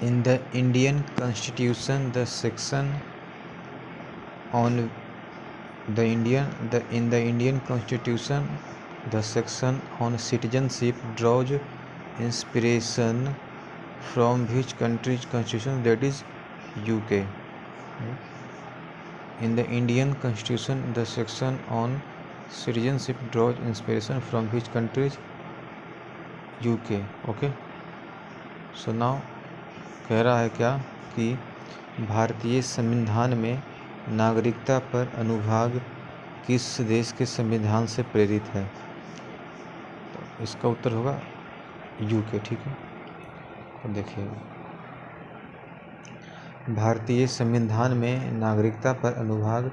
In the Indian Constitution, the section on in the Indian Constitution, the section on citizenship draws inspiration from which country's constitution? That is UK. In the Indian Constitution, the section on citizenship draws inspiration from which country's UK. Okay. So now कह रहा है क्या कि भारतीय संविधान में नागरिकता पर अनुभाग किस देश के संविधान से प्रेरित है? तो इसका उत्तर होगा यूके। ठीक है, तो देखिए, भारतीय संविधान में नागरिकता पर अनुभाग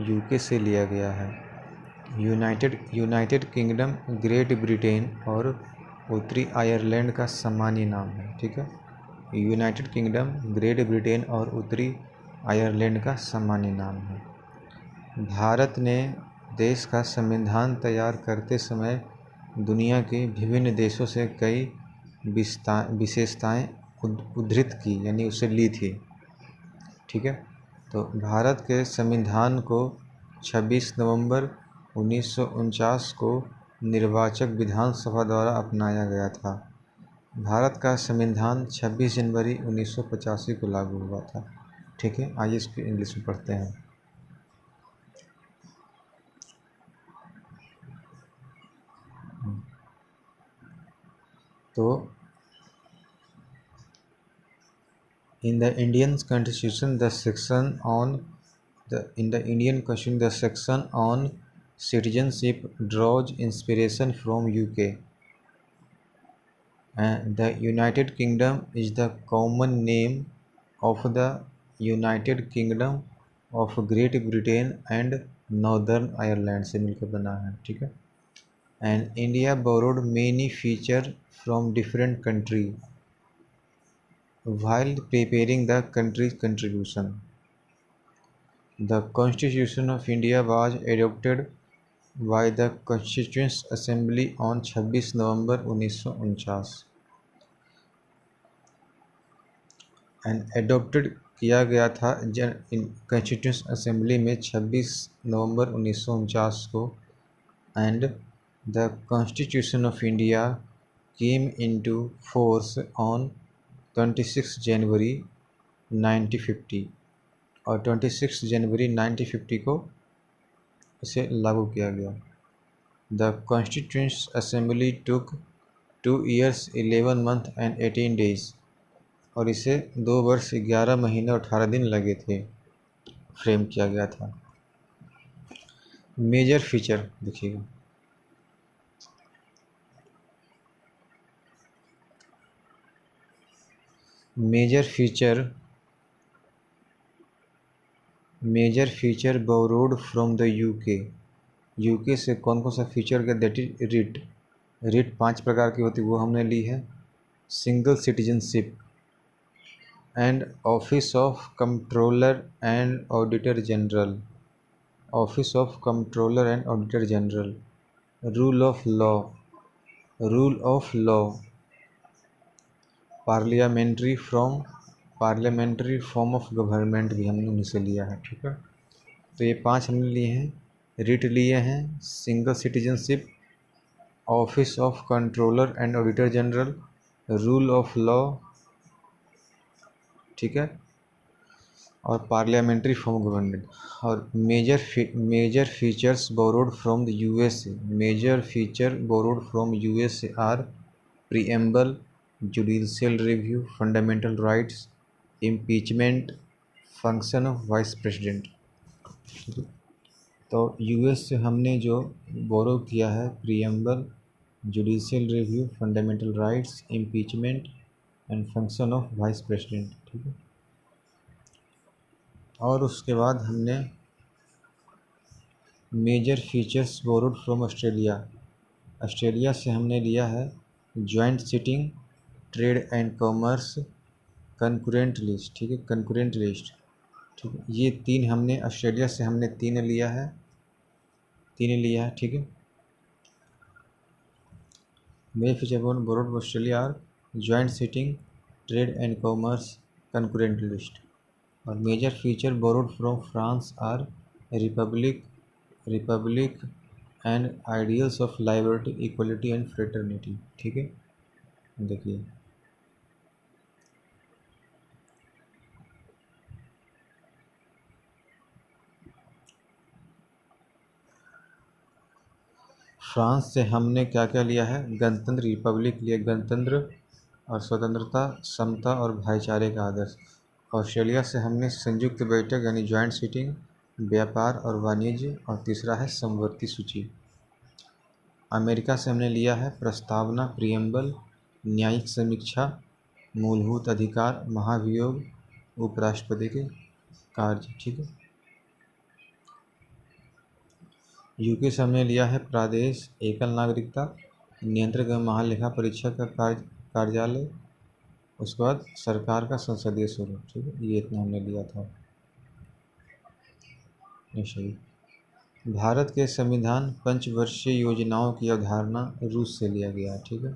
यूके से लिया गया है। यूनाइटेड किंगडम ग्रेट ब्रिटेन और उत्तरी आयरलैंड का सामान्य नाम है। ठीक है, यूनाइटेड किंगडम ग्रेट ब्रिटेन और उत्तरी आयरलैंड का सामान्य नाम है। भारत ने देश का संविधान तैयार करते समय दुनिया के विभिन्न देशों से कई विशेषताएं उद्धृत की, यानी उसे ली थी। ठीक है, तो भारत के संविधान को 26 नवंबर 1949 को निर्वाचक विधानसभा द्वारा अपनाया गया था। भारत का संविधान 26 जनवरी 1985 को लागू हुआ था। ठीक है, आइए इसको इंग्लिश में पढ़ते हैं। तो in the Indian Constitution, the section on citizenship draws inspiration from UK. And the United Kingdom is the common name of the United Kingdom of Great Britain and Northern Ireland से मिलकर बना है। ठीक है, and India borrowed many features from different countries while preparing the country's constitution. The Constitution of India was adopted by the Constituent Assembly on 26 November 1949 and adopted किया गया था constitution assembly में 26 नवंबर 1949 को। And the constitution of India came into force on 26 जनवरी 1950 और 26 जनवरी 1950 को इसे लागू किया गया। The constitution assembly took 2 years 11 months and 18 days और इसे 2 वर्ष 11 महीने और 18 दिन लगे थे, फ्रेम किया गया था। मेजर फीचर देखिएगा, major feature borrowed from the UK से कौन कौन सा फीचर का? दैट इज रिट 5 प्रकार की होती, वो हमने ली है। Single citizenship and office of controller and auditor general, rule of law, parliamentary form of government भी हमने उनसे लिया है। ठीक है, तो ये 5 हमने लिए हैं। रिट लिए हैं, single citizenship, office of controller and auditor general, rule of law, ठीक है, और पार्लियामेंट्री फॉर्म ऑफ गवर्नमेंट। और major features borrowed from the USA are preamble, judicial review, fundamental rights, impeachment, function of vice president. तो US से हमने जो borrow किया है preamble, judicial review, fundamental rights, impeachment and function of vice president. ठीक है, और उसके बाद हमने major features borrowed from Australia से हमने लिया है joint sitting, trade and commerce, concurrent list. ठीक है, कंकरेंट लिस्ट। ठीक है, ये 3 हमने ऑस्ट्रेलिया से हमने 3 लिया है। ठीक है, major feature borrowed Australia are joint sitting, trade and commerce concurrent list. और major feature borrowed from France are republic republic and ideals of liberty equality and fraternity. ठीक है, देखिए फ्रांस से हमने क्या क्या लिया है, गणतंत्र रिपब्लिक लिया, गणतंत्र और स्वतंत्रता, समता और भाईचारे का आदर्श। ऑस्ट्रेलिया से हमने संयुक्त बैठक यानी ज्वाइंट सीटिंग, व्यापार और वाणिज्य, और तीसरा है समवर्ती सूची। अमेरिका से हमने लिया है प्रस्तावना, प्रियम्बल, न्यायिक समीक्षा, मूलभूत अधिकार, महाभियोग, उपराष्ट्रपति के कार्य। ठीक है। यूके से हमने लिया है प्रादेश, एकल नागरिकता, नियंत्रक एवं महालेखा परीक्षक का कार्यालय, उसके बाद सरकार का संसदीय स्वरूप। ठीक है, ये इतना हमने लिया था। ये सही। भारत के संविधान पंचवर्षीय योजनाओं की अवधारणा रूस से लिया गया है। ठीक है,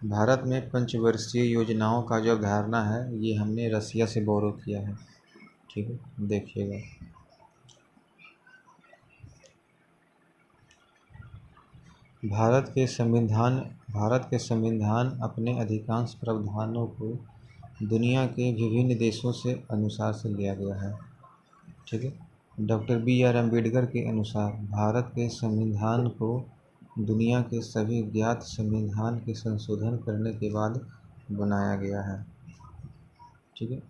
भारत में पंचवर्षीय योजनाओं का जो अवधारणा है ये हमने रसिया से बोरो किया है। ठीक है, देखिएगा। भारत के संविधान अपने अधिकांश प्रावधानों को दुनिया के विभिन्न देशों से अनुसार से लिया गया है। ठीक है, डॉक्टर BR अम्बेडकर के अनुसार भारत के संविधान को दुनिया के सभी ज्ञात संविधान के संशोधन करने के बाद बनाया गया है। ठीक है,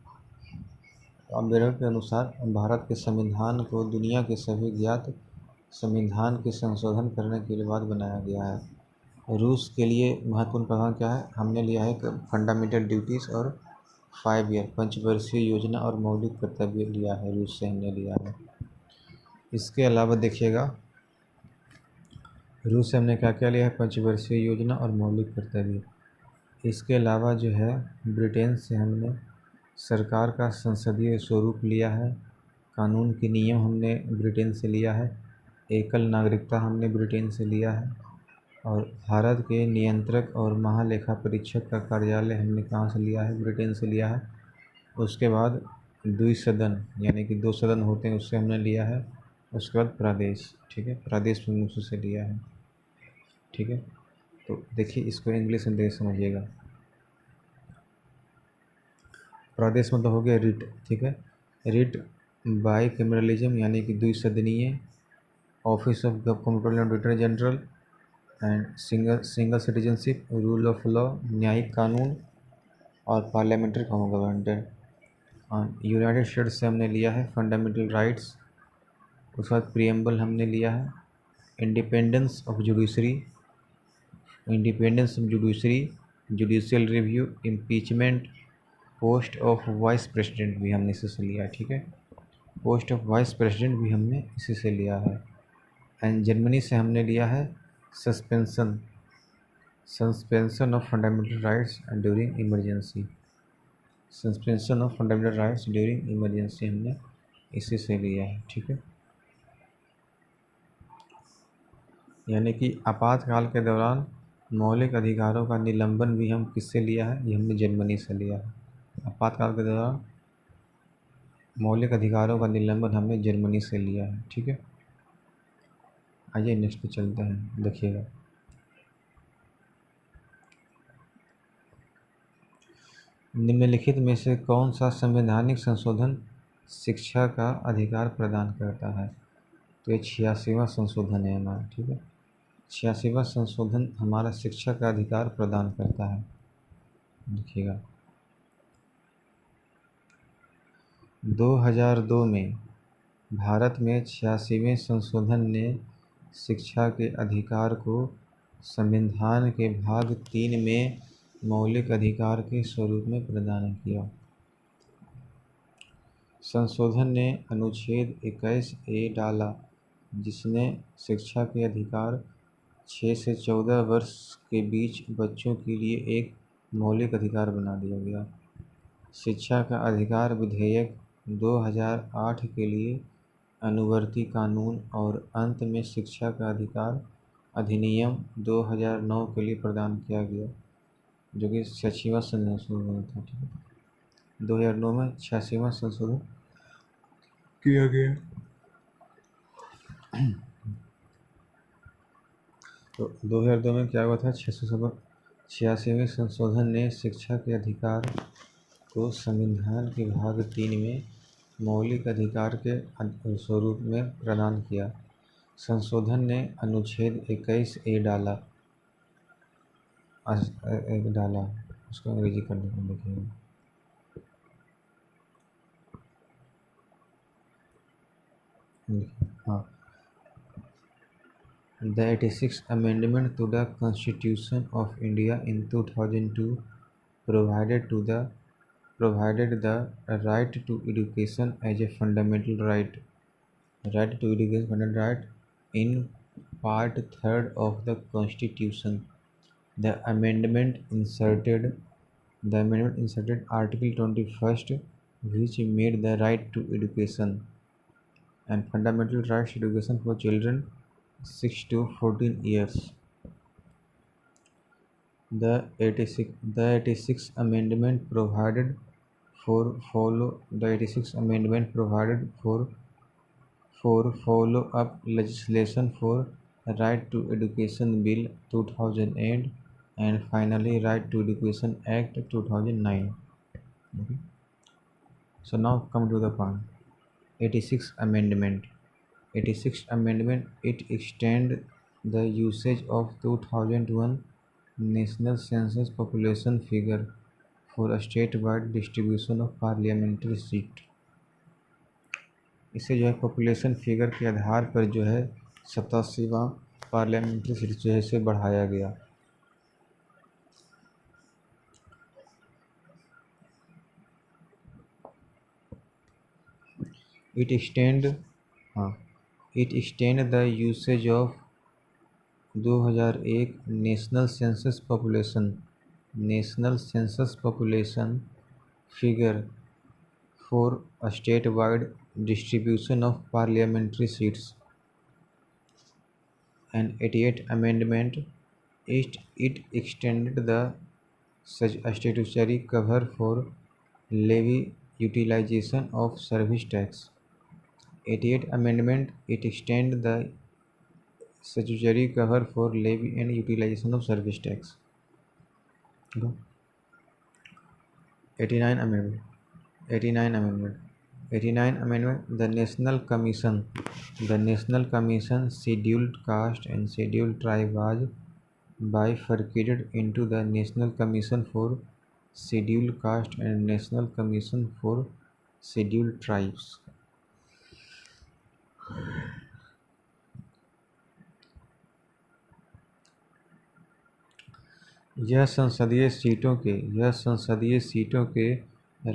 अम्बेडकर के अनुसार भारत के संविधान को दुनिया के सभी ज्ञात संविधान के संशोधन करने के बाद बनाया गया है। रूस के लिए महत्वपूर्ण प्रावधान क्या है, हमने लिया है फंडामेंटल ड्यूटीज़ और 5 ईयर पंचवर्षीय योजना और मौलिक कर्तव्य लिया है, रूस से हमने लिया है। इसके अलावा देखिएगा रूस से हमने क्या क्या लिया है, पंचवर्षीय योजना और मौलिक कर्तव्य। इसके अलावा जो है ब्रिटेन से हमने सरकार का संसदीय स्वरूप लिया है, कानून के नियम हमने ब्रिटेन से लिया है, एकल नागरिकता हमने ब्रिटेन से लिया है, और भारत के नियंत्रक और महालेखा परीक्षक का कार्यालय हमने कहाँ से लिया है, ब्रिटेन से लिया है। उसके बाद द्विसदन यानी कि 2 सदन होते हैं उससे हमने लिया है। उसके बाद प्रदेश। ठीक है, प्रदेश प्रमुख से लिया है। ठीक है, तो देखिए इसको इंग्लिश में देख समझिएगा। प्रदेश मतलब हो गया रिट। ठीक है, रिट बाई कैमरलिज्म यानी कि द्विसदनीय, office of controller auditor general and single citizenship, rule of law, न्यायिक कानून और parliamentary form of government. United States से हमने लिया है फंडामेंटल राइट्स। उसके बाद प्रियम्बल हमने लिया है independence of judiciary, judicial review, impeachment, post of vice president भी हमने इसी से लिया है। ठीक है, पोस्ट ऑफ वाइस प्रेसिडेंट भी हमने इसी से लिया है। एंड जर्मनी से हमने लिया है suspension of fundamental rights during emergency. Suspension of fundamental rights during emergency हमने इसी से लिया है। ठीक है, यानी कि आपातकाल के दौरान मौलिक अधिकारों का निलंबन भी हम किससे लिया है, ये हमने जर्मनी से लिया है। आपातकाल के दौरान मौलिक अधिकारों का निलंबन हमने जर्मनी से लिया है। ठीक है, आइए नेक्स्ट पे चलते हैं, देखिएगा। निम्नलिखित में से कौन सा संवैधानिक संशोधन शिक्षा का अधिकार प्रदान करता है, तो ये 86वां संशोधन है हमारा। ठीक है, 86वां संशोधन हमारा शिक्षा का अधिकार प्रदान करता है। देखिएगा 2002 में भारत में 86वें संशोधन ने शिक्षा के अधिकार को संविधान के भाग 3 में मौलिक अधिकार के स्वरूप में प्रदान किया। संशोधन ने अनुच्छेद 21A डाला जिसने शिक्षा के अधिकार 6 से 14 वर्ष के बीच बच्चों के लिए एक मौलिक अधिकार बना दिया गया। शिक्षा का अधिकार विधेयक 2008 के लिए अनुवर्ती कानून और अंत में शिक्षा का अधिकार अधिनियम 2009 के लिए प्रदान किया गया। जो कि 86वां संशोधन था। ठीक है, 2009 में 86वां संशोधन किया गया। तो 2002 में क्या हुआ था? 86वें संशोधन ने शिक्षा के अधिकार को संविधान के भाग 3 में मौलिक अधिकार के स्वरूप में प्रदान किया। संशोधन ने अनुच्छेद 21A डाला। उसको अंग्रेजी करने को लिखेंगे। हाँ, The 86th Amendment to the Constitution of India in 2002 provided the right to education as a fundamental right. Right to education fundamental right in Part 3rd of the Constitution. The amendment inserted Article 21st, which made the right to education and fundamental rights to education for children 6 to 14 years. The 86th Amendment provided for follow-up legislation for Right to Education Bill 2008 and finally Right to Education Act 2009. Okay. So now come to the point. 86th Amendment. 86th Amendment, it extend the usage of 2001 National Census population figure for a statewide distribution of parliamentary seat. इसे जो है population figure के आधार पर जो है 87वां parliamentary seat जो है इसे बढ़ाया गया। It extend the usage of 2001 National Census population figure for a statewide distribution of parliamentary seats. And 88th Amendment, it extended the statutory cover for levy utilization of service tax. 88th Amendment, it extended the statutory cover for levy and utilization of service tax. 89th Amendment. 89th Amendment, the National Commission Scheduled Caste and Scheduled Tribe was bifurcated into the National Commission for Scheduled Caste and National Commission for Scheduled Tribes. यह संसदीय सीटों के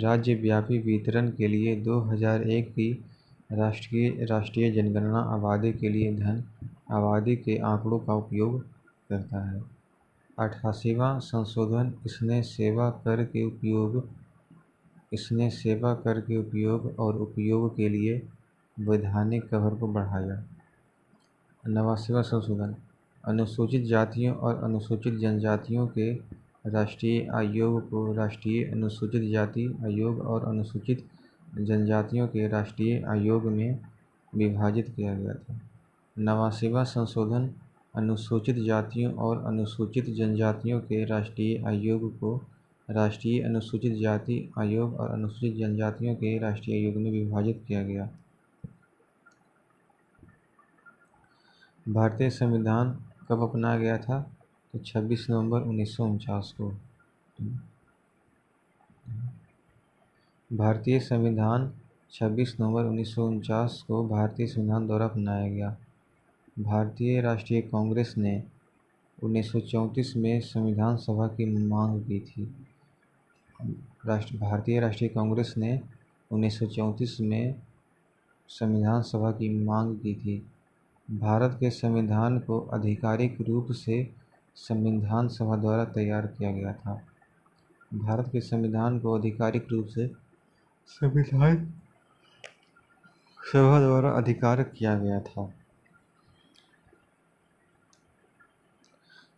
राज्यव्यापी वितरण के लिए 2001 की राष्ट्रीय जनगणना आबादी के आंकड़ों का उपयोग करता है। 88वां संशोधन इसने सेवा कर के उपयोग और उपयोग के लिए वैधानिक कवर को बढ़ाया। 89वां संशोधन अनुसूचित जातियों और अनुसूचित जनजातियों के राष्ट्रीय आयोग को राष्ट्रीय अनुसूचित जाति आयोग और अनुसूचित जनजातियों के राष्ट्रीय आयोग में विभाजित किया गया था। 89वां संशोधन अनुसूचित जातियों और अनुसूचित जनजातियों के राष्ट्रीय आयोग को राष्ट्रीय अनुसूचित जाति आयोग और अनुसूचित जनजातियों के राष्ट्रीय आयोग में विभाजित किया गया। भारतीय संविधान कब अपनाया गया था? तो 26 नवंबर 1949 को। भारतीय संविधान 26 नवंबर 1949 को भारतीय संविधान द्वारा अपनाया गया। भारतीय राष्ट्रीय कांग्रेस ने 1934 में संविधान सभा की मांग की थी। भारतीय राष्ट्रीय कांग्रेस ने 1934 में संविधान सभा की मांग की थी। भारत के संविधान को आधिकारिक रूप से संविधान सभा द्वारा तैयार किया गया था। भारत के संविधान को आधिकारिक रूप से संविधान सभा द्वारा अधिकार किया गया था।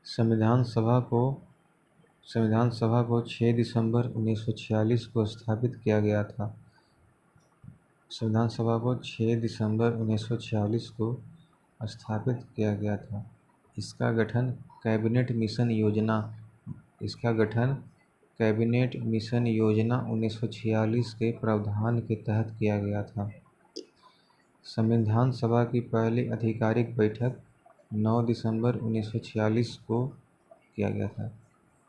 संविधान सभा को संविधान सभा को 6 दिसंबर 1946 को स्थापित किया गया था। संविधान सभा को 6 दिसंबर 1946 को स्थापित किया गया था। इसका गठन कैबिनेट मिशन योजना इसका गठन कैबिनेट मिशन योजना 1946 के प्रावधान के तहत किया गया था। संविधान सभा की पहली आधिकारिक बैठक 9 दिसंबर 1946 को किया गया था।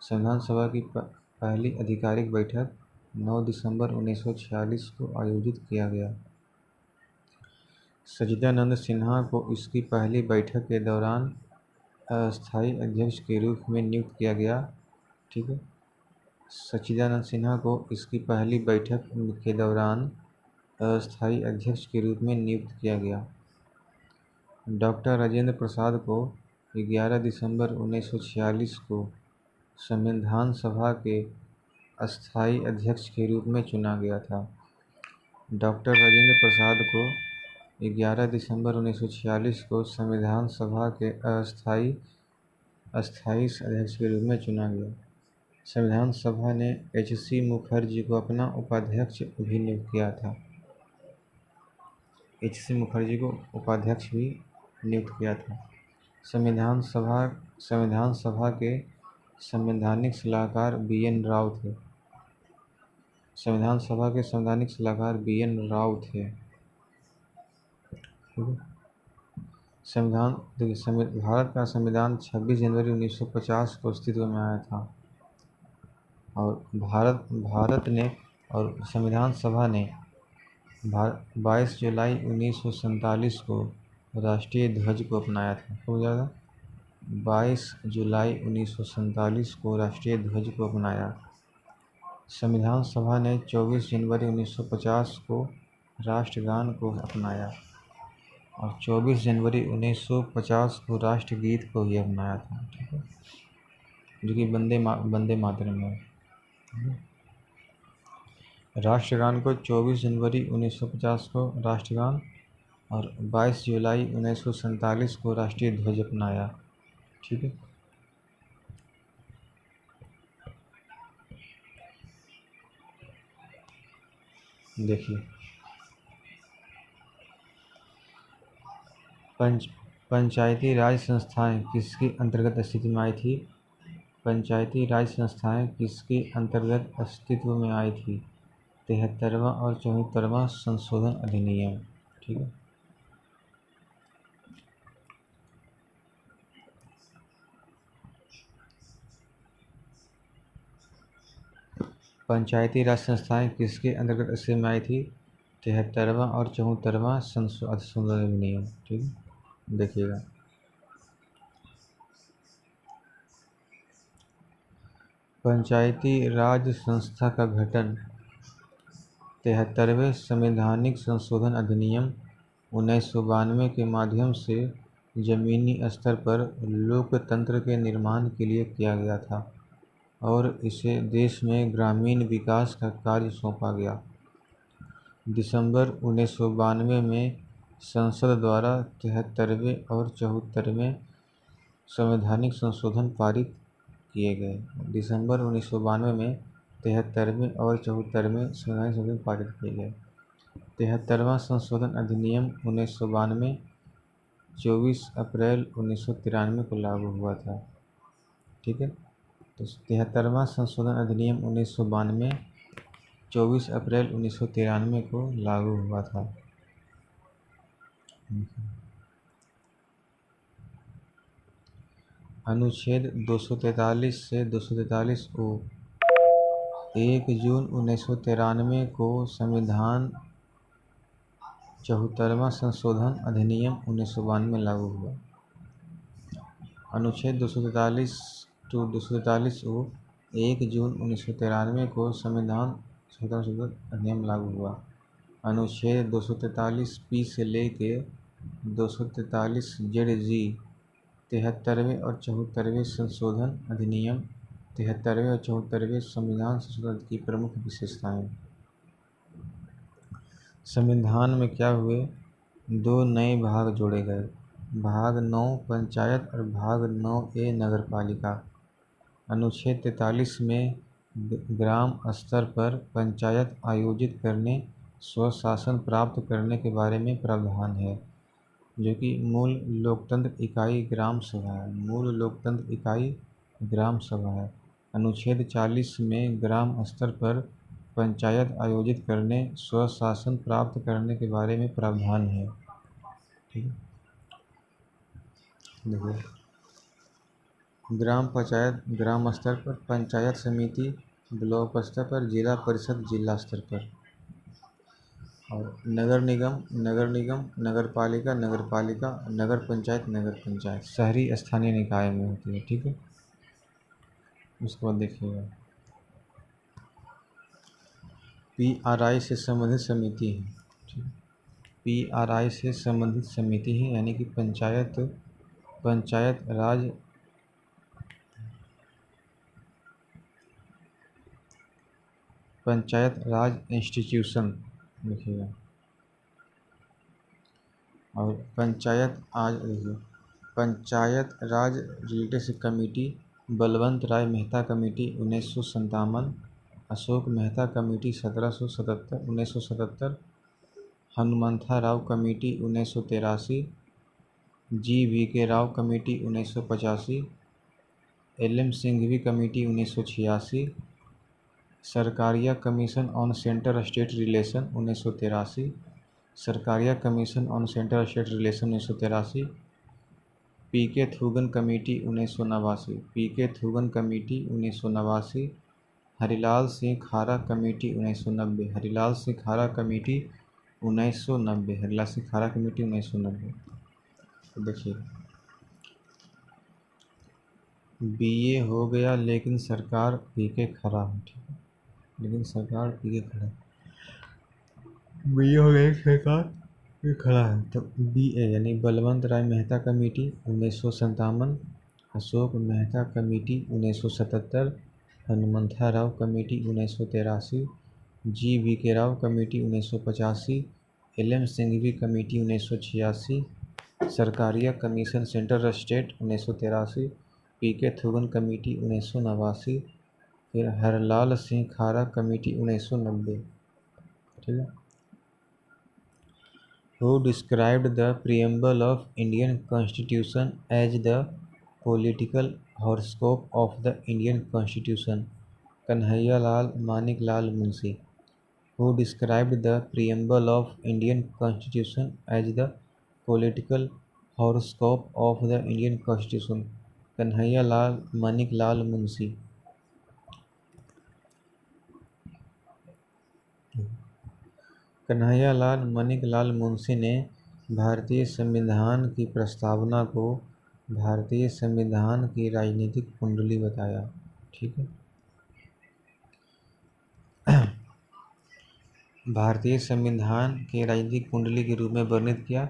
संविधान सभा की पहली आधिकारिक बैठक 9 दिसंबर 1946 को आयोजित किया गया। सच्चिदानंद सिन्हा को इसकी पहली बैठक के दौरान अस्थायी अध्यक्ष के रूप में नियुक्त किया गया। ठीक है, सच्चिदानंद सिन्हा को इसकी पहली बैठक के दौरान अस्थायी अध्यक्ष के रूप में नियुक्त किया गया। डॉक्टर राजेंद्र प्रसाद को 11 दिसंबर 1946 को संविधान सभा के अस्थायी अध्यक्ष के रूप में चुना गया था। डॉक्टर राजेंद्र प्रसाद को 11 दिसंबर 1946 को संविधान सभा के अस्थायी अध्यक्ष के रूप में चुना गया। संविधान सभा ने H.C. मुखर्जी को अपना उपाध्यक्ष भी नियुक्त किया था। H.C. मुखर्जी को उपाध्यक्ष भी नियुक्त किया था। संविधान सभा के संवैधानिक सलाहकार B.N. राव थे। संविधान सभा के संवैधानिक सलाहकार B.N. राव थे। भारत का संविधान 26 जनवरी 1950 को अस्तित्व में आया था और संविधान सभा ने 22 जुलाई 1947 को राष्ट्रीय ध्वज को अपनाया था। हो जाएगा 22 जुलाई 1947 को राष्ट्रीय ध्वज को अपनाया। संविधान सभा ने 24 जनवरी 1950 को राष्ट्रगान को अपनाया और 24 जनवरी 1950 को राष्ट्रगीत को ही अपनाया था। ठीक है, जो कि वंदे मातरम है। राष्ट्रगान को 24 जनवरी 1950 को राष्ट्रगान और 22 जुलाई 1947 को राष्ट्रीय ध्वज अपनाया। ठीक है, देखिए पंचायती राज संस्थाएं किसके अंतर्गत अस्तित्व में आई थी? पंचायती राज संस्थाएं किसके अंतर्गत अस्तित्व में आई थी? 73वां और 74वां संशोधन अधिनियम। ठीक है, पंचायती राज संस्थाएं किसके अंतर्गत अस्तित्व में आई थी? 73वां और 74वां संशोधन अधिनियम। ठीक है, देखिएगा पंचायती राज संस्था का गठन 73वें संवैधानिक संशोधन अधिनियम 1992 के माध्यम से जमीनी स्तर पर लोकतंत्र के निर्माण के लिए किया गया था और इसे देश में ग्रामीण विकास का कार्य सौंपा गया। दिसंबर 1992 में संसद द्वारा 73वें और 74वें संवैधानिक संशोधन पारित किए गए। दिसंबर 1992 में 73वें और 74वें संवैधानिक संशोधन पारित किए गए। 73वां संशोधन अधिनियम 1992 24 अप्रैल 1993 को लागू हुआ था। ठीक है, तो 73वां संशोधन अधिनियम 1992 24 अप्रैल 1993 को लागू हुआ था। अनुच्छेद 243 से 243 ओ 1 जून 1993 को संविधान 74वां संशोधन अधिनियम 1992 में लागू हुआ। अनुच्छेद 243 टू 243 ओ 1 जून 1993 को संविधान 74वां संशोधन अधिनियम लागू हुआ। अनुच्छेद 243 पी से लेके 243 जेड जी 73वें और 74वें संशोधन अधिनियम 73वें और 74वें संविधान संशोधन की प्रमुख विशेषताएं। संविधान में क्या हुए? 2 नए भाग जोड़े गए, भाग 9 पंचायत और भाग 9A नगरपालिका। अनुच्छेद 43 में ग्राम स्तर पर पंचायत आयोजित करने, स्वशासन प्राप्त करने के बारे में प्रावधान है, जो कि मूल लोकतंत्र इकाई ग्राम सभा है। मूल लोकतंत्र इकाई ग्राम सभा है। अनुच्छेद 40 में ग्राम स्तर पर पंचायत आयोजित करने, स्वशासन प्राप्त करने के बारे में प्रावधान है। ठीक है, देखिए, ग्राम पंचायत ग्राम स्तर पर, पंचायत समिति ब्लॉक स्तर पर, जिला परिषद जिला स्तर पर, और नगर निगम नगर पालिका नगर पंचायत शहरी स्थानीय निकाय में होती है। ठीक है, उसके बाद देखिएगा PRI से संबंधित समिति है। ठीक है, PRI से संबंधित समिति है, यानी कि पंचायत राज इंस्टीट्यूशन लिखिएगा। और panchayat Raj related committee, Balwant Rai Mehta committee 1957, Ashok Mehta committee 1977, Hanumantha Rao committee 1983, GVK Rao committee 1985, LM Singhvi committee 1986, Sarkaria commission on centre state relation 1983, Sarkaria commission on centre state relation 1983, PK Thungon committee 1989, Harilal Singh Khara committee 1990। तो देखिए, BA हो गया, लेकिन सरकार पीके खड़ा है। ठीक है, लेकिन सरकार पीके खड़ा, BA हो गया, सरकार पीके खड़ा है। तो BA यानी Balwant Rai Mehta committee 1957, Ashok Mehta committee 1977, Hanumantha Rao committee 1983, GVK Rao committee 1985, LM Singhvi committee 1986, Sarkaria commission centre state 1983, PK Thungon committee 1989, फिर हरलाल सिंह खारा कमेटी 1990। ठीक है, Who described the preamble of Indian Constitution as the political horoscope of the Indian Constitution? Kanhaiya Lal Manik Lal Munshi. Who described the preamble of Indian Constitution as the political horoscope of the Indian Constitution? Kanhaiya Lal Manik लाल मुंशी। कन्हैया लाल मानिक लाल मुंशी ने भारतीय संविधान की प्रस्तावना को भारतीय संविधान की राजनीतिक कुंडली बताया। ठीक है, भारतीय संविधान के राजनीतिक कुंडली के रूप में वर्णित किया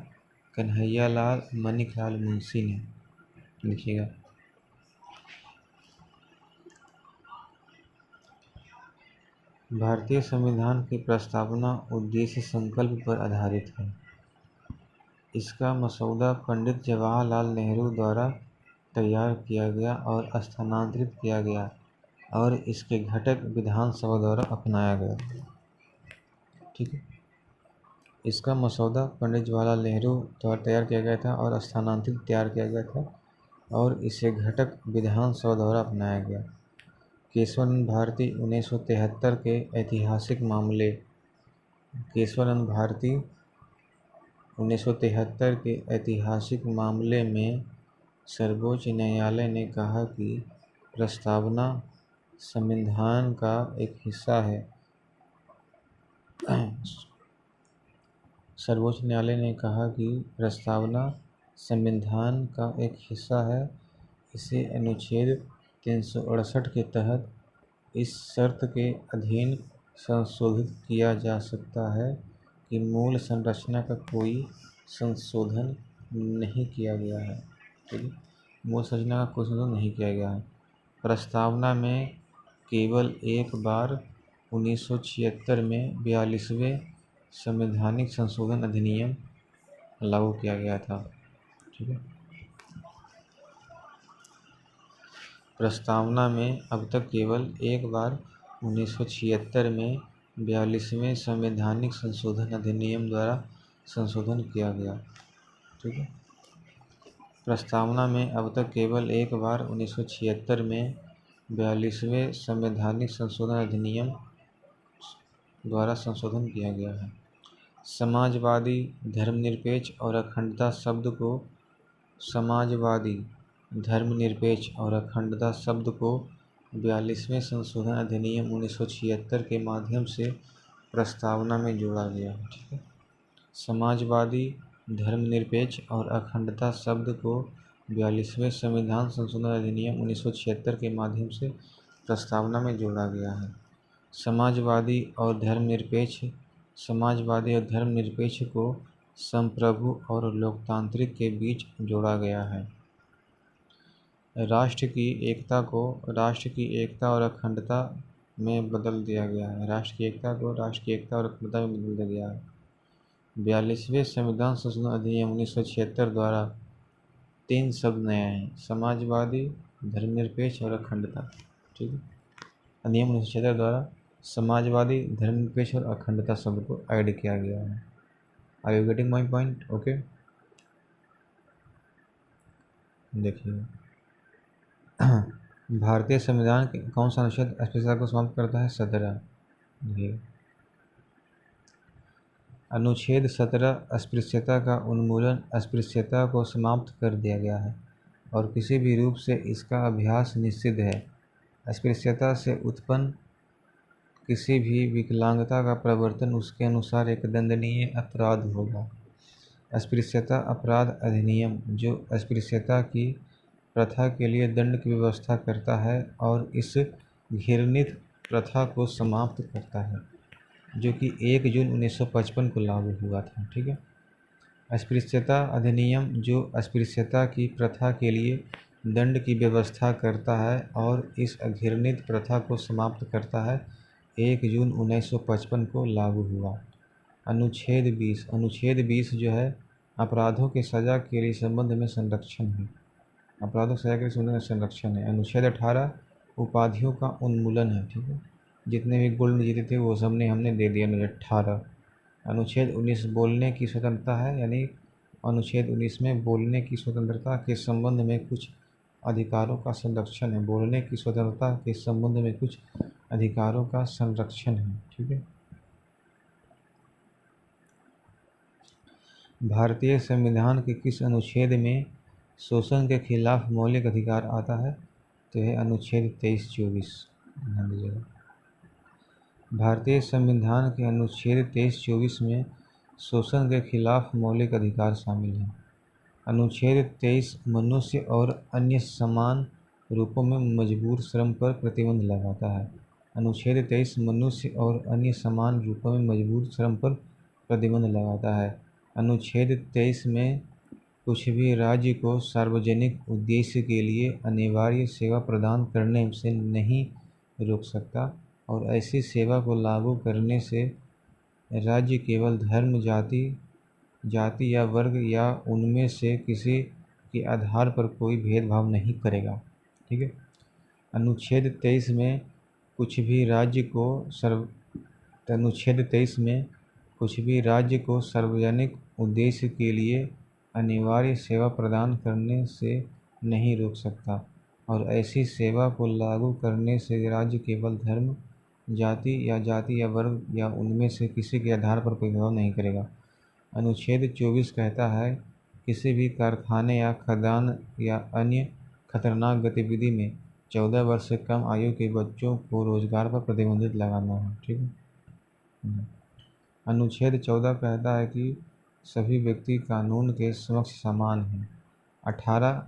कन्हैया लाल मानिक लाल मुंशी ने। लिखिएगा, भारतीय संविधान की प्रस्तावना उद्देश्य संकल्प पर आधारित है। इसका मसौदा पंडित जवाहरलाल नेहरू द्वारा तैयार किया गया और स्थानांतरित किया गया और इसके घटक विधानसभा द्वारा अपनाया गया। ठीक है, इसका मसौदा पंडित जवाहरलाल नेहरू द्वारा तैयार किया गया था और स्थानांतरित तैयार किया गया था और इसे घटक विधानसभा द्वारा अपनाया गया। केशवानंद भारती 1973 के ऐतिहासिक मामले। केशवानंद भारती 1973 के ऐतिहासिक मामले में सर्वोच्च न्यायालय ने कहा कि प्रस्तावना संविधान का एक हिस्सा है। सर्वोच्च न्यायालय ने कहा कि प्रस्तावना संविधान का एक हिस्सा है। इसे अनुच्छेद 368 के तहत इस शर्त के अधीन संशोधित किया जा सकता है कि मूल संरचना का कोई संशोधन नहीं किया गया है। ठीक है, मूल संरचना का कोई संशोधन नहीं किया गया है। प्रस्तावना में केवल एक बार 1976 में 42वें संवैधानिक संशोधन अधिनियम लागू किया गया था। ठीक है, प्रस्तावना में अब तक केवल एक बार 1976 में 42वें संवैधानिक संशोधन अधिनियम द्वारा संशोधन किया गया। ठीक है, प्रस्तावना में अब तक केवल एक बार 1976 में 42वें संवैधानिक संशोधन अधिनियम द्वारा संशोधन किया गया है। समाजवादी, धर्मनिरपेक्ष और अखंडता शब्द को समाजवादी, धर्मनिरपेक्ष और अखंडता शब्द को 42वें संशोधन अधिनियम 1976 के माध्यम से प्रस्तावना में जोड़ा गया है। ठीक है, समाजवादी, धर्मनिरपेक्ष और अखंडता शब्द को 42वें संविधान संशोधन अधिनियम 1976 के माध्यम से प्रस्तावना में जोड़ा गया है। समाजवादी और धर्मनिरपेक्ष को संप्रभु और लोकतांत्रिक के बीच जोड़ा गया है। राष्ट्र की एकता और अखंडता में बदल दिया गया है। राष्ट्र की एकता और अखंडता में बदल दिया गया है। 42वें संविधान संशोधन अधिनियम 1976 द्वारा 3 शब्द नए हैं: समाजवादी, धर्मनिरपेक्ष और अखंडता। ठीक है, अधिनियम 1976 द्वारा समाजवादी, धर्मनिरपेक्ष और अखंडता शब्द को ऐड किया गया है। Are you getting my point? Okay, देखिए भारतीय संविधान के कौन सा अनुच्छेद अस्पृश्यता को समाप्त करता है? 17। देखिए, अनुच्छेद 17 अस्पृश्यता का उन्मूलन, अस्पृश्यता को समाप्त कर दिया गया है और किसी भी रूप से इसका अभ्यास निषिद्ध है। अस्पृश्यता से उत्पन्न किसी भी विकलांगता का प्रवर्तन उसके अनुसार एक दंडनीय अपराध होगा। अस्पृश्यता अपराध अधिनियम, जो अस्पृश्यता की प्रथा के लिए दंड की व्यवस्था करता है और इस घृणित प्रथा को समाप्त करता है, जो कि 1 जून 1955 को लागू हुआ था। ठीक है, अस्पृश्यता अधिनियम जो अस्पृश्यता की प्रथा के लिए दंड की व्यवस्था करता है और इस घृणित प्रथा को समाप्त करता है, 1 जून 1955 को लागू हुआ। अनुच्छेद 20 जो है अपराधों की सज़ा के लिए संबंध में संरक्षण है। अपराधों की सज़ा के लिए संबंध में संरक्षण है। अनुच्छेद 18 उपाधियों का उन्मूलन है। ठीक है, जितने भी गोल्ड जीते थे वो सबने हमने दे दिया। अनुच्छेद 18। अनुच्छेद 19 बोलने की स्वतंत्रता है, यानी अनुच्छेद 19 में बोलने की स्वतंत्रता के संबंध में कुछ अधिकारों का संरक्षण है। बोलने की स्वतंत्रता के संबंध में कुछ अधिकारों का संरक्षण है। ठीक है, भारतीय संविधान के किस अनुच्छेद में शोषण के खिलाफ मौलिक अधिकार आता है? तो यह अनुच्छेद 23-24। ध्यान दीजिएगा, भारतीय संविधान के अनुच्छेद 23-24 में शोषण के खिलाफ मौलिक अधिकार शामिल हैं। अनुच्छेद 23 मनुष्य और अन्य समान रूपों में मजबूर श्रम पर प्रतिबंध लगाता है। अनुच्छेद 23 मनुष्य और अन्य समान रूपों में मजबूर श्रम पर प्रतिबंध लगाता है। अनुच्छेद 23 में कुछ भी राज्य को सार्वजनिक उद्देश्य के लिए अनिवार्य सेवा प्रदान करने से नहीं रोक सकता और ऐसी सेवा को लागू करने से राज्य केवल धर्म, जाति या वर्ग या उनमें से किसी के आधार पर कोई भेदभाव नहीं करेगा। ठीक है, अनुच्छेद 23 में कुछ भी राज्य को सार्वजनिक उद्देश्य के लिए अनिवार्य सेवा प्रदान करने से नहीं रोक सकता और ऐसी सेवा को लागू करने से राज्य केवल धर्म, जाति या वर्ग या उनमें से किसी के आधार पर कोई भेदभाव नहीं करेगा। अनुच्छेद 24 कहता है, किसी भी कारखाने या खदान या अन्य खतरनाक गतिविधि में 14 वर्ष से कम आयु के बच्चों को रोजगार पर प्रतिबंधित लगाना है। ठीक है, अनुच्छेद 14 कहता है कि सभी व्यक्ति कानून के समक्ष समान हैं। 18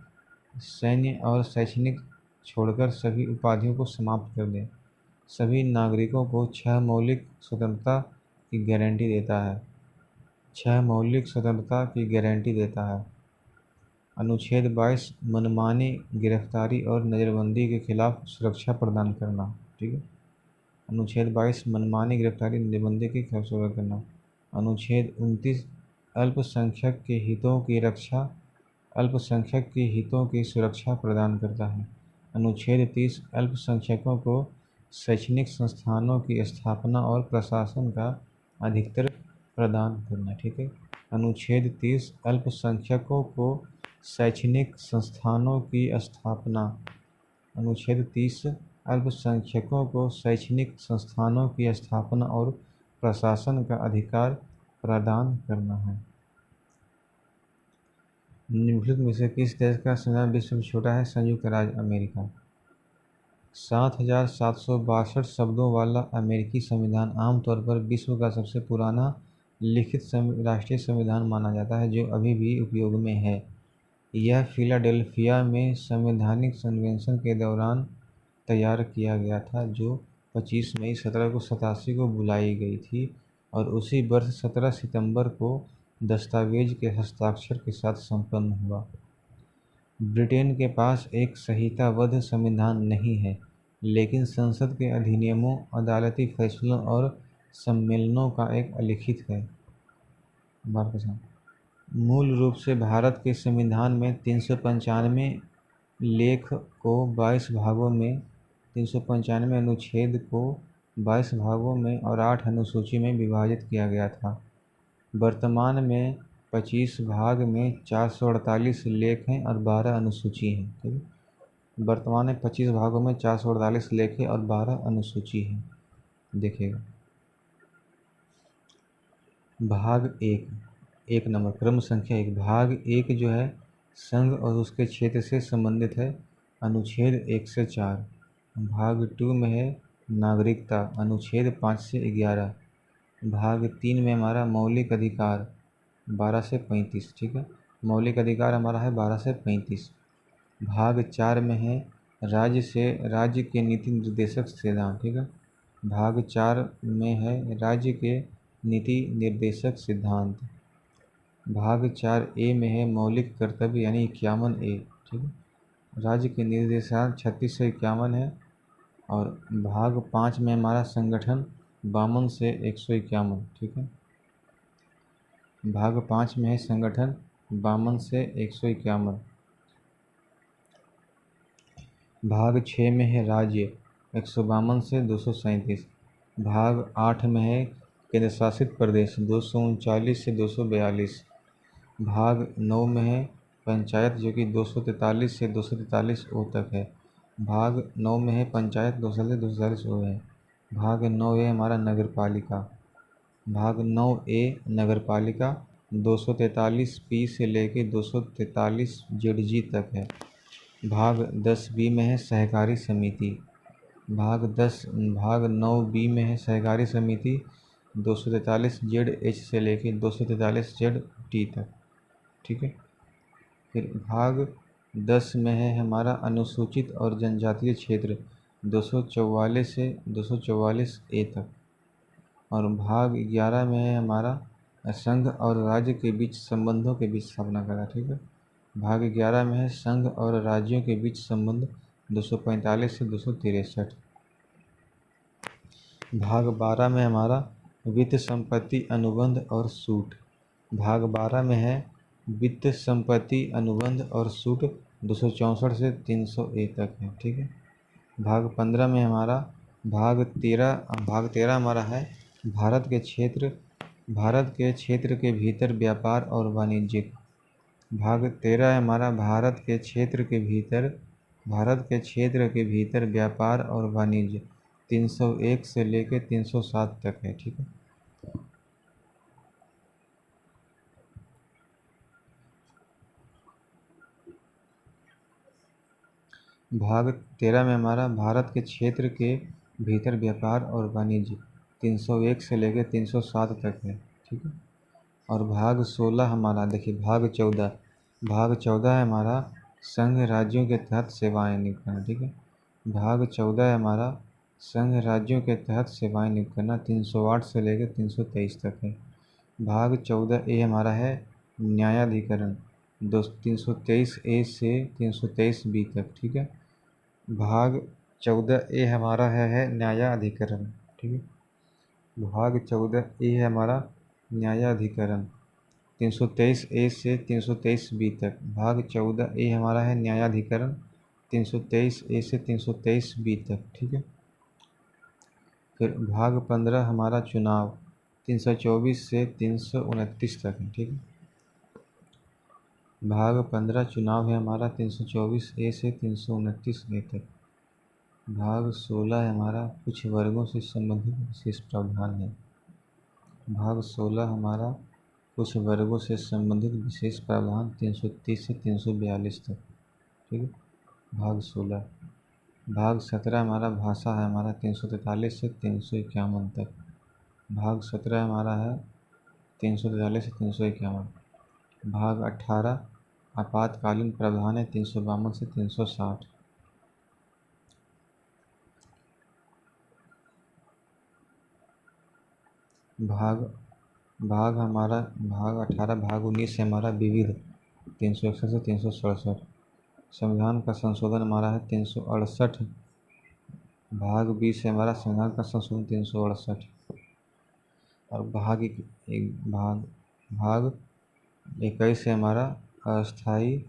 सैन्य और शैक्षणिक छोड़कर सभी उपाधियों को समाप्त कर दें। सभी नागरिकों को 6 मौलिक स्वतंत्रता की गारंटी देता है। 6 मौलिक स्वतंत्रता की गारंटी देता है। अनुच्छेद 22 मनमानी, गिरफ्तारी और नज़रबंदी के खिलाफ सुरक्षा प्रदान करना। ठीक है, अनुच्छेद 22 मनमानी, गिरफ्तारी, नज़रबंदी के खिलाफ सुरक्षा करना। अनुच्छेद 29 अल्पसंख्यक के हितों की सुरक्षा प्रदान करता है। अनुच्छेद 30 अल्पसंख्यकों को शैक्षणिक संस्थानों की स्थापना और प्रशासन का अधिकार प्रदान करना। ठीक है, अनुच्छेद 30 अल्पसंख्यकों को शैक्षणिक संस्थानों की स्थापना। अनुच्छेद 30 अल्पसंख्यकों को शैक्षणिक संस्थानों की स्थापना और प्रशासन का अधिकार प्रदान करना है। निम्नलिखित में से किस देश का संविधान विश्व में छोटा है? संयुक्त राज्य अमेरिका। 7,762 शब्दों वाला अमेरिकी संविधान आमतौर पर विश्व का सबसे पुराना लिखित राष्ट्रीय संविधान माना जाता है, जो अभी भी उपयोग में है। यह फिलाडेल्फिया में संवैधानिक कन्वेंशन के दौरान तैयार किया गया था, जो 25 मई 1787 को बुलाई गई थी और उसी वर्ष 17 सितंबर को दस्तावेज के हस्ताक्षर के साथ संपन्न हुआ। ब्रिटेन के पास एक संहिताबद्ध संविधान नहीं है, लेकिन संसद के अधिनियमों, अदालती फैसलों और सम्मेलनों का एक लिखित है। मूल रूप से भारत के संविधान में 395 लेख को 22 भागों में 395 अनुच्छेद को 22 भागों में और 8 अनुसूची में विभाजित किया गया था। वर्तमान में 25 भाग में 448 लेख हैं और 12 अनुसूची हैं। ठीक है, वर्तमान में 25 भागों में 448 लेख हैं और 12 अनुसूची हैं। देखिएगा, भाग एक नंबर क्रम संख्या 1। भाग 1 जो है संघ और उसके क्षेत्र से संबंधित है, अनुच्छेद 1 से 4। भाग 2 में है नागरिकता, अनुच्छेद 5 से 11। भाग 3 में हमारा मौलिक अधिकार 12 से 35। ठीक है, मौलिक अधिकार हमारा है 12 से 35। भाग 4 में है राज्य के नीति निर्देशक सिद्धांत। ठीक है, भाग 4 में है राज्य के नीति निर्देशक सिद्धांत। भाग 4A में है मौलिक कर्तव्य यानी 51A। ठीक है, राज्य के निर्देशांक 36 से 51 है। और भाग 5 में हमारा संगठन 52 से 151। ठीक है, भाग 5 में है संगठन 52 से 151। भाग 6 में है राज्य 152 से 237। भाग 8 में है केंद्र शासित प्रदेश 239 से 242। भाग 9 में है पंचायत जो कि 243 से 243 ओ तक है। भाग 9 में है पंचायत 243 से 243 ओ है। भाग 9A हमारा नगर पालिका। भाग 9A नगर पालिका 243P से लेके 243 ZG तक है। भाग 10B में है सहकारी समिति। भाग 9B में है सहकारी समिति 243 ZH से लेके 243 ZT तक। ठीक है, फिर भाग 10 में है हमारा अनुसूचित और जनजातीय क्षेत्र 244 से 244A तक। और भाग 11 में है हमारा संघ और राज्य के बीच संबंधों के बीच स्थापना करा। ठीक है, भाग 11 में है संघ और राज्यों के बीच संबंध 245 से 263। भाग 12 में हमारा वित्त संपत्ति अनुबंध और सूट। भाग 12 में है वित्त संपत्ति अनुबंध और सूट 264 से 300A तक है। ठीक है, भाग 15 में हमारा भाग 13 हमारा है भारत के क्षेत्र के भीतर व्यापार और वाणिज्य। भाग 13 है हमारा भारत के क्षेत्र के भीतर व्यापार और वाणिज्य 301 से लेकर 307 तक है। ठीक है, भाग 13 में हमारा भारत के क्षेत्र के भीतर व्यापार और वाणिज्य 301 से लेकर 307 तक है। ठीक है, और भाग 16 हमारा देखिए भाग 14 है हमारा संघ राज्यों के तहत सेवाएं नियुक्त करना। ठीक है, भाग 14 है हमारा संघ राज्यों के तहत सेवाएं नियुक्त करना 308 से लेकर 323 तक है। भाग 14A हमारा है न्यायाधिकरण 323A से 323B तक। ठीक है, भाग 14A हमारा है न्यायाधिकरण। ठीक है, भाग 14A है हमारा न्यायाधिकरण 323A से 323B तक। भाग 14A हमारा है न्यायाधिकरण 323A से 323B तक, ठीक है। फिर भाग 15 हमारा चुनाव 324 से 329 तक है, ठीक है। भाग 15 चुनाव है हमारा 324A से 329A तक। भाग 16 है हमारा कुछ वर्गों से संबंधित विशेष प्रावधान है। भाग 16 हमारा कुछ वर्गों से संबंधित विशेष प्रावधान 330 से 342 तक, ठीक है। भाग 16। भाग 17 हमारा भाषा है हमारा 343 से 351 तक। भाग 17 हमारा है 343 से 351। भाग 18 आपातकालीन प्रावधान है 352 से 360। भाग 18 भाग 19 है हमारा विविध 361 से 367। संविधान का संशोधन हमारा है 368। भाग 20 है हमारा संविधान का संशोधन 368। और भाग 21 है हमारा अस्थायी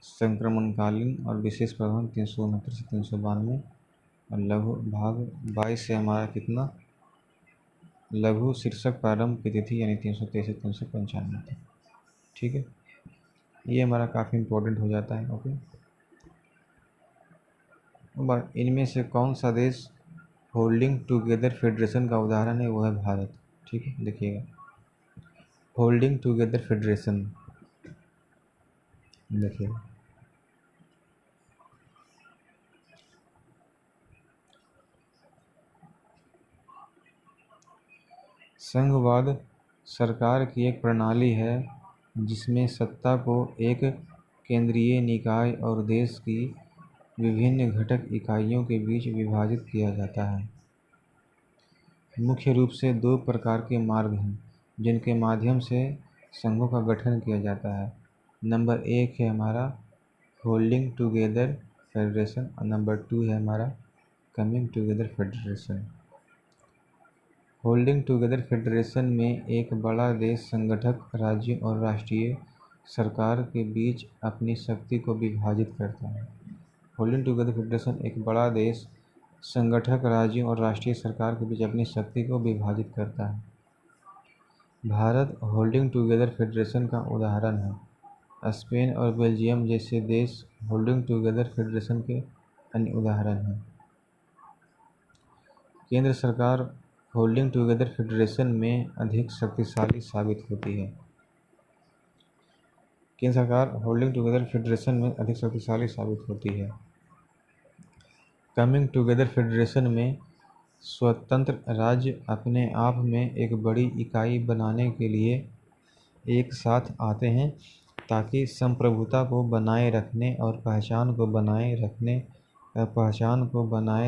संक्रमणकालीन और विशेष प्रावधान 369 से 392। और भाग 22 है हमारा कितना, लघु शीर्षक प्रारंभ की तिथि यानी 323 से 395 तक, ठीक है। ये हमारा काफ़ी इम्पोर्टेंट हो जाता है, ओके। इनमें से कौन सा देश होल्डिंग टुगेदर फेडरेशन का उदाहरण है, वो है भारत, ठीक है। देखिएगा, होल्डिंग टुगेदर फेडरेशन, देखिएगा, संघवाद सरकार की एक प्रणाली है जिसमें सत्ता को एक केंद्रीय निकाय और देश की विभिन्न घटक इकाइयों के बीच विभाजित किया जाता है। मुख्य रूप से दो प्रकार के मार्ग हैं जिनके माध्यम से संघों का गठन किया जाता है। नंबर 1 है हमारा होल्डिंग टुगेदर फेडरेशन और नंबर 2 है हमारा coming together federation. Holding together federation में एक बड़ा देश संगठक राज्यों और राष्ट्रीय सरकार के बीच अपनी शक्ति को विभाजित करता है। होल्डिंग टुगेदर फेडरेशन एक बड़ा देश संगठक राज्यों और राष्ट्रीय सरकार के बीच अपनी शक्ति को विभाजित करता है। भारत होल्डिंग टुगेदर फेडरेशन का उदाहरण है। स्पेन और बेल्जियम जैसे देश होल्डिंग टुगेदर फेडरेशन के अन्य उदाहरण हैं। केंद्र सरकार होल्डिंग टुगेदर फेडरेशन में अधिक शक्तिशाली साबित होती है। केंद्र सरकार होल्डिंग टुगेदर फेडरेशन में अधिक शक्तिशाली साबित होती है। कमिंग टुगेदर फेडरेशन में स्वतंत्र राज्य अपने आप में एक बड़ी इकाई बनाने के लिए एक साथ आते हैं ताकि संप्रभुता को बनाए रखने और पहचान को बनाए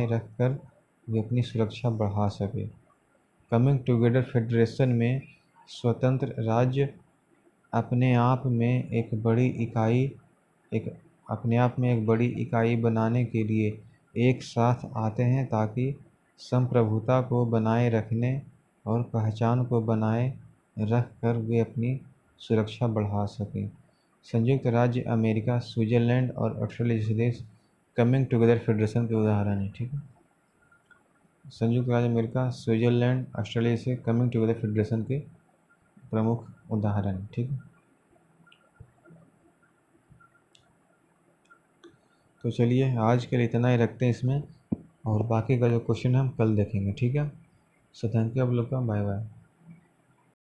रखकर वे अपनी सुरक्षा बढ़ा सके। कमिंग टुगेदर फेडरेशन में स्वतंत्र राज्य अपने आप में एक बड़ी इकाई बनाने के लिए एक साथ आते हैं ताकि संप्रभुता को बनाए रखने और पहचान को बनाए रख कर वे अपनी सुरक्षा बढ़ा सकें। संयुक्त राज्य अमेरिका, स्विट्ज़रलैंड और ऑस्ट्रेलिया जैसे देश कमिंग टुगेदर फेडरेशन के उदाहरण हैं, ठीक है। संयुक्त राज्य अमेरिका, स्विट्ज़रलैंड, ऑस्ट्रेलिया से कमिंग टुगेदर फेडरेशन के प्रमुख उदाहरण, ठीक है। तो चलिए आज के लिए इतना ही रखते हैं इसमें, और बाकी का जो क्वेश्चन हम कल देखेंगे, ठीक है। सो थैंक यू आप लोग का, बाय बाय।